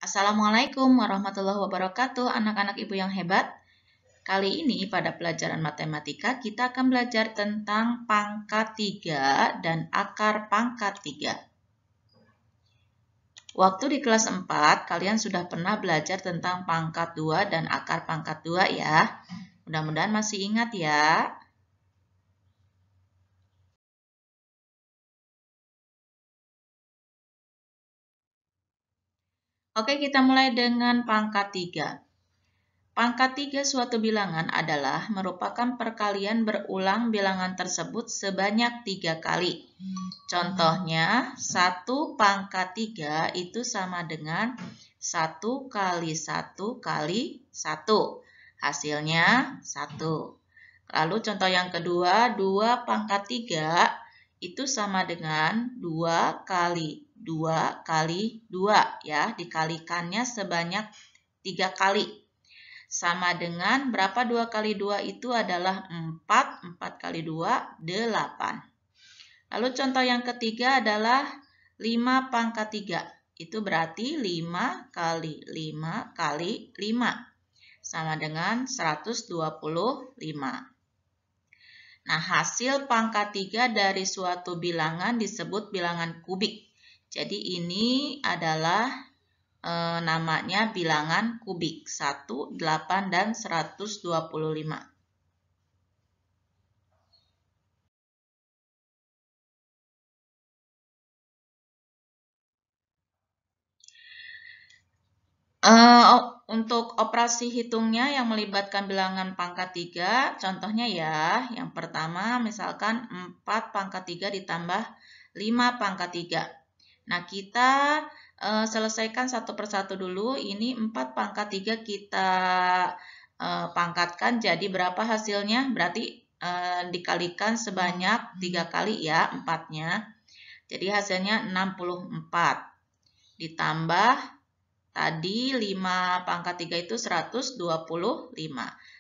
Assalamualaikum warahmatullahi wabarakatuh, anak-anak ibu yang hebat. Kali ini pada pelajaran matematika kita akan belajar tentang pangkat 3 dan akar pangkat 3. Waktu di kelas 4, kalian sudah pernah belajar tentang pangkat 2 dan akar pangkat 2 ya. Mudah-mudahan masih ingat ya. Oke, kita mulai dengan pangkat 3. Pangkat 3 suatu bilangan adalah merupakan perkalian berulang bilangan tersebut sebanyak 3 kali. Contohnya, 1 pangkat 3 itu sama dengan 1 kali 1 kali 1. Hasilnya 1. Lalu contoh yang kedua, 2 pangkat 3 itu sama dengan 2 kali 2 kali 2 ya, dikalikannya sebanyak 3 kali. Sama dengan berapa 2 kali 2 itu adalah 4, 4 kali 2, 8. Lalu contoh yang ketiga adalah 5 pangkat 3. Itu berarti 5 kali 5 kali 5. Sama dengan 125. Nah, hasil pangkat 3 dari suatu bilangan disebut bilangan kubik. Jadi ini adalah namanya bilangan kubik 1, 8, dan 125. Untuk operasi hitungnya yang melibatkan bilangan pangkat 3, contohnya ya, yang pertama misalkan 4 pangkat 3 ditambah 5 pangkat 3. Nah, kita selesaikan satu persatu dulu. Ini 4 pangkat 3 kita pangkatkan jadi berapa hasilnya? Berarti dikalikan sebanyak 3 kali ya, 4-nya. Jadi hasilnya 64. Ditambah tadi 5 pangkat 3 itu 125.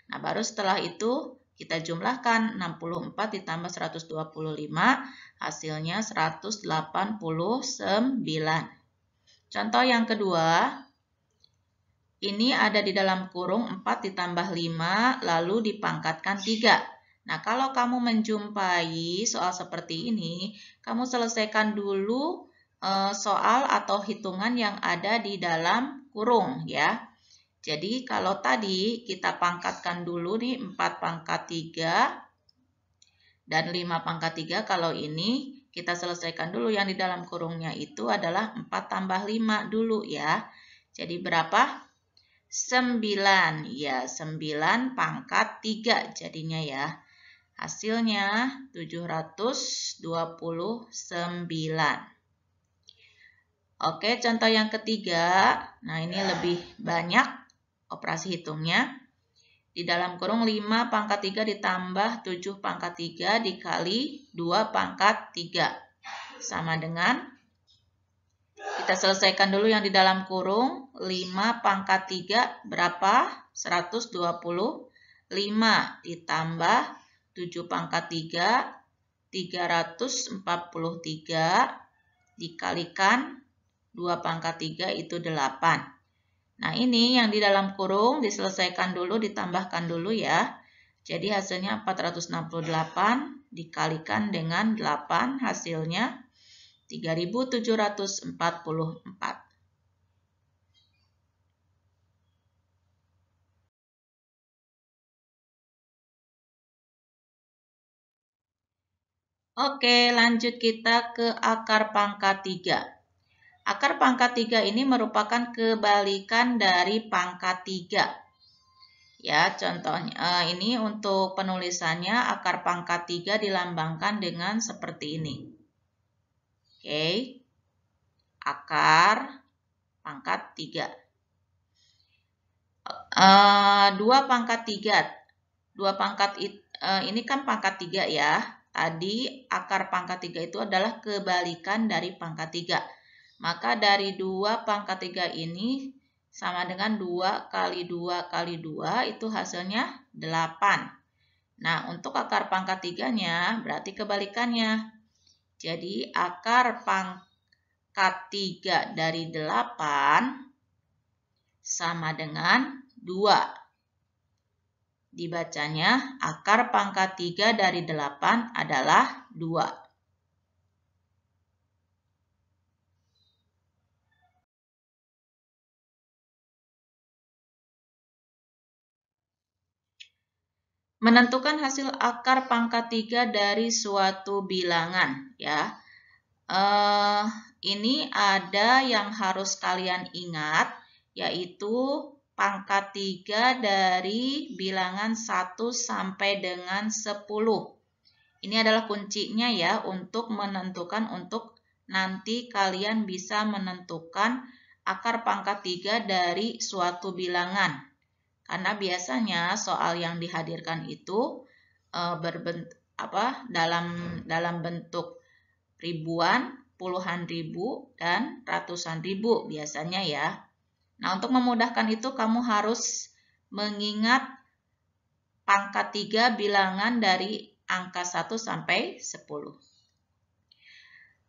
Nah, baru setelah itu kita jumlahkan 64 ditambah 125, hasilnya 189. Contoh yang kedua, ini ada di dalam kurung 4 ditambah 5, lalu dipangkatkan 3. Nah, kalau kamu menjumpai soal seperti ini, kamu selesaikan dulu soal atau hitungan yang ada di dalam kurung ya. Jadi kalau tadi kita pangkatkan dulu nih 4 pangkat 3 dan 5 pangkat 3, kalau ini kita selesaikan dulu yang di dalam kurungnya itu adalah 4 tambah 5 dulu ya. Jadi berapa? 9. Ya, 9 pangkat 3 jadinya ya. Hasilnya 729. Oke, contoh yang ketiga. Nah, ini lebih banyak operasi hitungnya. Di dalam kurung 5 pangkat 3 ditambah 7 pangkat 3 dikali 2 pangkat 3. Sama dengan, kita selesaikan dulu yang di dalam kurung. 5 pangkat 3 berapa? 125 ditambah 7 pangkat 3, 343 dikalikan 2 pangkat 3 itu 8. Nah, ini yang di dalam kurung diselesaikan dulu, ditambahkan dulu ya. Jadi hasilnya 468 dikalikan dengan 8, hasilnya 3744. Oke, lanjut kita ke akar pangkat 3. Akar pangkat 3 ini merupakan kebalikan dari pangkat 3. Ya, contohnya ini untuk penulisannya akar pangkat 3 dilambangkan dengan seperti ini. Oke. Akar pangkat 3. 2 pangkat 3. 2 pangkat ini kan pangkat 3 ya. Tadi akar pangkat 3 itu adalah kebalikan dari pangkat 3. Maka dari 2 pangkat 3 ini sama dengan 2 kali 2 kali 2 itu hasilnya 8. Nah, untuk akar pangkat 3-nya berarti kebalikannya. Jadi akar pangkat 3 dari 8 sama dengan 2. Dibacanya akar pangkat 3 dari 8 adalah 2. Menentukan hasil akar pangkat 3 dari suatu bilangan, ya. Ini ada yang harus kalian ingat, yaitu pangkat 3 dari bilangan 1 sampai dengan 10. Ini adalah kuncinya ya untuk menentukan, untuk nanti kalian bisa menentukan akar pangkat 3 dari suatu bilangan. Karena biasanya soal yang dihadirkan itu dalam bentuk ribuan, puluhan ribu, dan ratusan ribu biasanya ya. Nah, untuk memudahkan itu kamu harus mengingat pangkat 3 bilangan dari angka 1 sampai 10.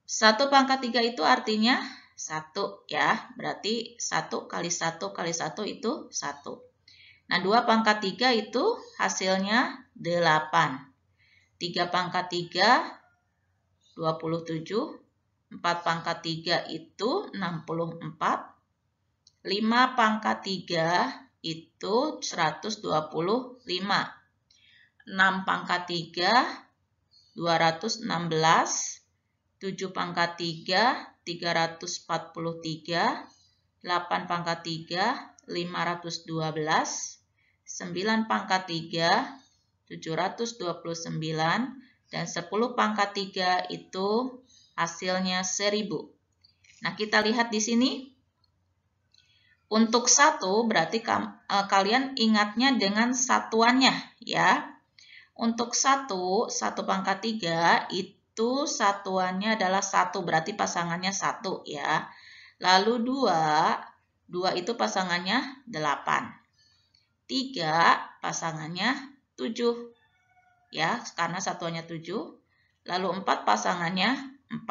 1 pangkat 3 itu artinya 1 ya. Berarti 1 kali 1 kali 1 itu 1. Nah, 2 pangkat 3 itu hasilnya 8. 3 pangkat 3, 27. 4 pangkat 3 itu 64. 5 pangkat 3 itu 125. 6 pangkat 3, 216. 7 pangkat 3, 343. 8 pangkat 3, 512. 9 pangkat 3, 729. Dan 10 pangkat 3 itu hasilnya 1000. Nah, kita lihat di sini. Untuk 1 berarti kalian ingatnya dengan satuannya ya. Untuk 1 pangkat 3 itu satuannya adalah 1, berarti pasangannya 1 ya. Lalu 2 itu pasangannya 8. 3 pasangannya 7 ya, karena satuannya 7. Lalu 4 pasangannya 4,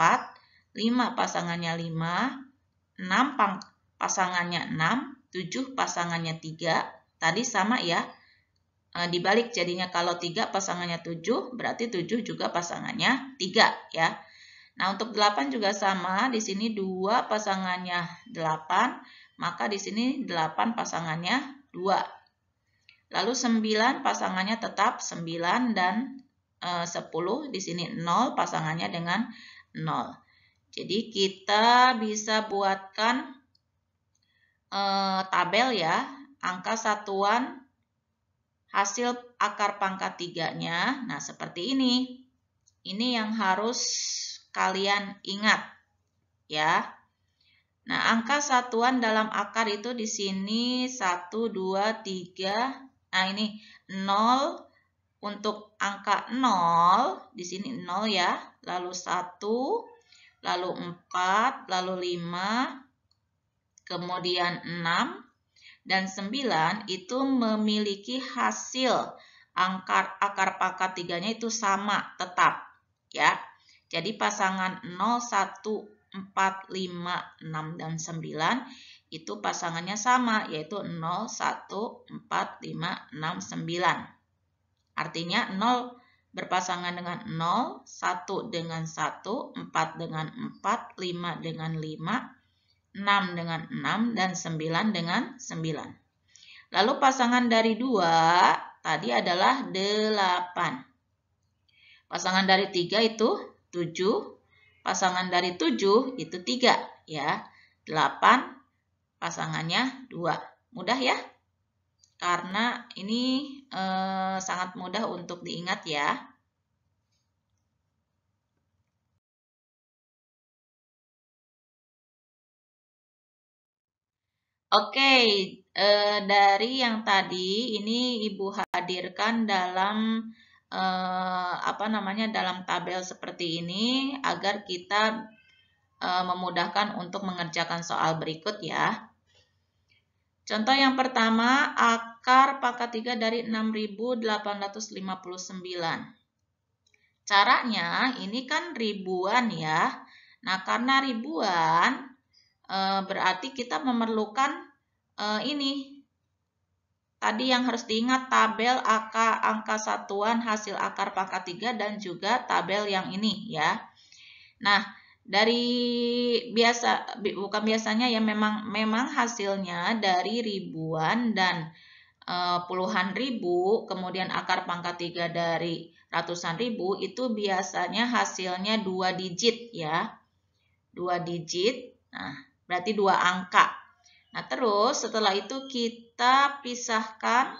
5 pasangannya 5, 6 pasangannya 6, 7 pasangannya 3. Tadi sama ya, dibalik jadinya kalau 3 pasangannya 7, berarti 7 juga pasangannya 3 ya. Nah, untuk 8 juga sama, di sini 2 pasangannya 8, maka di sini 8 pasangannya 2. Lalu 9 pasangannya tetap 9 dan 10, di sini 0 pasangannya dengan 0. Jadi kita bisa buatkan tabel ya, angka satuan hasil akar pangkat 3-nya. Nah, seperti ini. Ini yang harus kalian ingat ya. Nah, angka satuan dalam akar itu di sini 1, 2, 3. Nah, ini 0 untuk angka 0, di sini 0 ya. Lalu 1, lalu 4, lalu 5, kemudian 6, dan 9 itu memiliki hasil akar pangkat 3-nya itu sama, tetap ya. Jadi pasangan 0, 1, 4, 5, 6, dan 9 itu pasangannya sama, yaitu 0, 1, 4, 5, 6, 9. Artinya 0 berpasangan dengan 0, 1 dengan 1, 4 dengan 4, 5 dengan 5, 6 dengan 6, dan 9 dengan 9. Lalu pasangan dari 2 tadi adalah 8. Pasangan dari 3 itu 7. Pasangan dari 7 itu 3 ya. 8 pasangannya 2. Mudah ya? Karena ini sangat mudah untuk diingat ya. Oke, dari yang tadi ini Ibu hadirkan dalam dalam tabel seperti ini agar kita memudahkan untuk mengerjakan soal berikut ya. Contoh yang pertama, akar pangkat 3 dari 6.859. Caranya ini kan ribuan ya. Nah, karena ribuan berarti kita memerlukan ini tadi yang harus diingat, tabel angka satuan hasil akar pangkat 3 dan juga tabel yang ini ya. Nah, bukan biasanya ya, memang hasilnya dari ribuan dan puluhan ribu, kemudian akar pangkat 3 dari ratusan ribu, itu biasanya hasilnya 2 digit ya. 2 digit, nah berarti 2 angka. Nah terus setelah itu kita pisahkan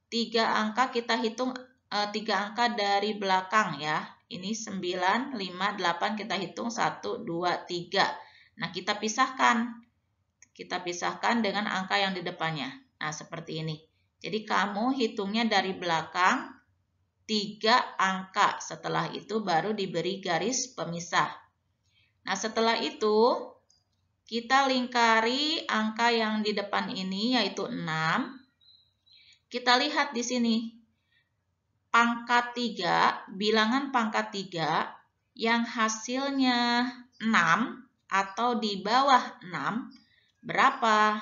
3 angka, kita hitung 3 angka dari belakang ya. Ini 9, 5, 8, kita hitung 1, 2, 3. Nah kita pisahkan. Kita pisahkan dengan angka yang di depannya. Nah seperti ini. Jadi kamu hitungnya dari belakang 3 angka. Setelah itu baru diberi garis pemisah. Nah setelah itu kita lingkari angka yang di depan ini yaitu 6. Kita lihat di sini. Pangkat 3, bilangan pangkat 3 yang hasilnya 6 atau di bawah 6 berapa?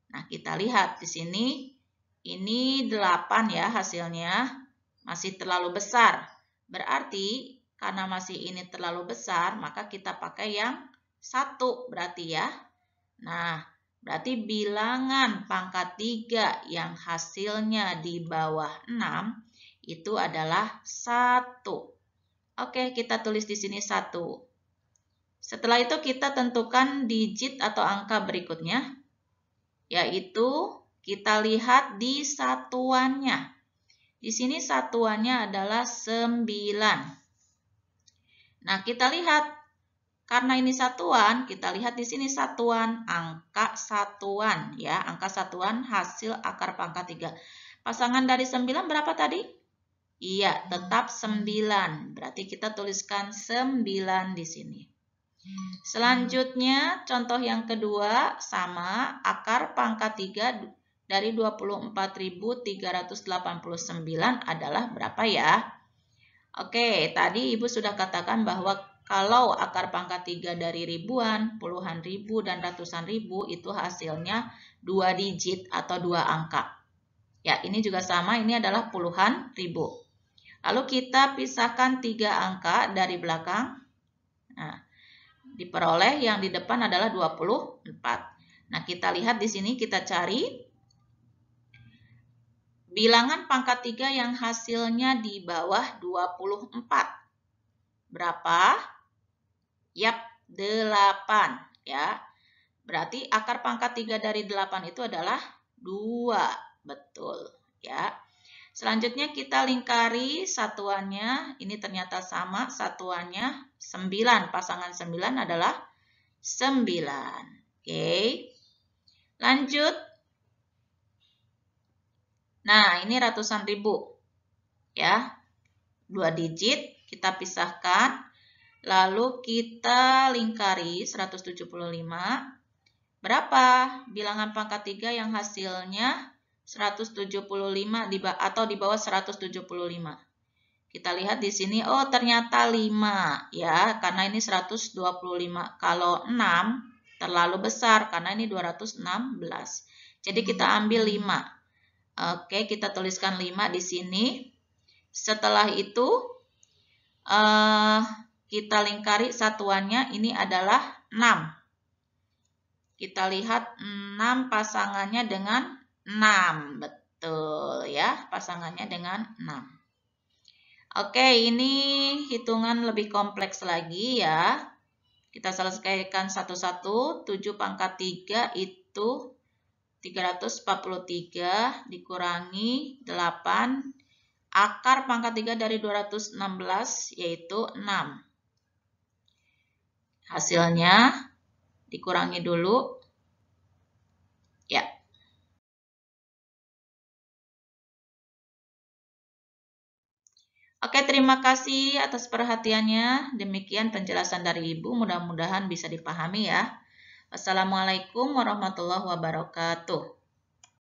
Nah kita lihat di sini. Ini 8 ya hasilnya, masih terlalu besar. Berarti karena masih ini terlalu besar, maka kita pakai yang 1 berarti ya. Nah, berarti bilangan pangkat 3 yang hasilnya di bawah 6 itu adalah 1. Oke, kita tulis di sini 1. Setelah itu kita tentukan digit atau angka berikutnya, yaitu kita lihat di satuannya. Di sini satuannya adalah 9. Nah, kita lihat karena ini satuan, kita lihat di sini satuan, angka satuan ya, angka satuan hasil akar pangkat 3. Pasangan dari 9 berapa tadi? Iya, tetap 9. Berarti kita tuliskan 9 di sini. Selanjutnya, contoh yang kedua sama, akar pangkat 3 dari 24.389 adalah berapa ya? Oke, tadi Ibu sudah katakan bahwa kalau akar pangkat 3 dari ribuan, puluhan ribu, dan ratusan ribu itu hasilnya 2 digit atau 2 angka. Ya, ini juga sama, ini adalah puluhan ribu. Lalu kita pisahkan 3 angka dari belakang. Nah, diperoleh yang di depan adalah 24. Nah, kita lihat di sini, kita cari bilangan pangkat 3 yang hasilnya di bawah 24. Berapa? Yap, 8 ya. Berarti akar pangkat 3 dari 8 itu adalah 2. Betul ya. Selanjutnya kita lingkari satuannya. Ini ternyata sama, satuannya 9. Pasangan 9 adalah 9. Oke. Lanjut. Nah, ini ratusan ribu. Ya. 2 digit, kita pisahkan. Lalu kita lingkari 175. Berapa bilangan pangkat 3 yang hasilnya 175 atau di bawah 175? Kita lihat di sini, oh ternyata 5 ya, karena ini 125. Kalau 6 terlalu besar karena ini 216. Jadi kita ambil 5. Oke, kita tuliskan 5 di sini. Setelah itu kita lingkari satuannya, ini adalah 6. Kita lihat 6 pasangannya dengan 6. Betul ya, pasangannya dengan 6. Oke, ini hitungan lebih kompleks lagi ya. Kita selesaikan satu-satu. 7 pangkat 3 itu 343 dikurangi 8. Akar pangkat 3 dari 216 yaitu 6. Hasilnya dikurangi dulu. Ya. Oke, terima kasih atas perhatiannya. Demikian penjelasan dari Ibu. Mudah-mudahan bisa dipahami ya. Wassalamualaikum warahmatullahi wabarakatuh.